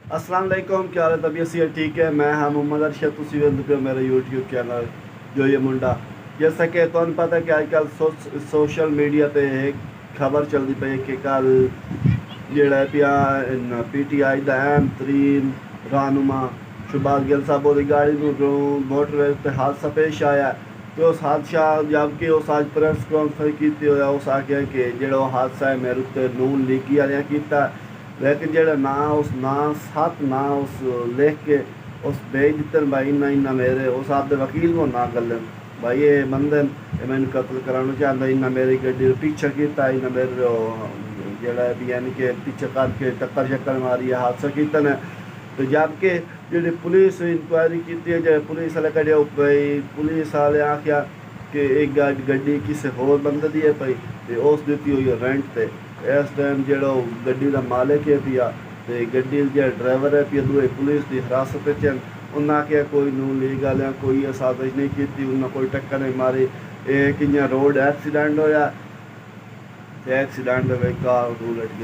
अस्सलाम वालेकुम, क्या हाल है? तबीयत से ठीक है? मैं हाँ मोहम्मद अरशद, तुसी वेंदे पे मेरा यूट्यूब चैनल जो ये मुंडा। जैसा कि तुहानू पता है कि आजकल सोशल मीडिया पे एक खबर चलती पई कि कल जेड़ा पिया PTI का अहम तरीन रहनुमा शहबाज गिल साहब की गाड़ी मोटरवे पर हादसा पेश आया। तो उस हादसा जबकि उस अज प्रेस कॉन्फ्रेंस की होया, उस आख्या कि जो हादसा है मेरे उत्ते नून लीगी वाले किया, लेकिन जो ना उस ना सत्त ना उस लिख के उस भेज दिते भाई इन्ना इन्ना मेरे उस आपके वकील को ना गलन भाई ये बंदे मैंने कत्ल कराना चाहता, इन्ना मेरी गड्डी पीछा किया, इन्ना मेरे जड़ा भी यानी कि पीछे करके टक्कर शक्कर मारी है हादसा किया ने। तो जबकि जी पुलिस इंक्वायरी की जो पुलिस वाले कड़े भाई पुलिस वाले आख्या कि एक गड्डी किसी होर बंदे दी है पई तो उस दी हुई रेंट पे। इस टाइम जो गड्डी का मालिक है पिया तो गड्डी जो ड्राइवर है पिया दूए पुलिस की हिरासत च। उन्हें आख्या कोई नू लीग वाले कोई साजिश नहीं की, उन्हें कोई टक्कर नहीं मारी। एक रोड एक्सीडेंट होया, एक्सीडेंट कार उलट गई।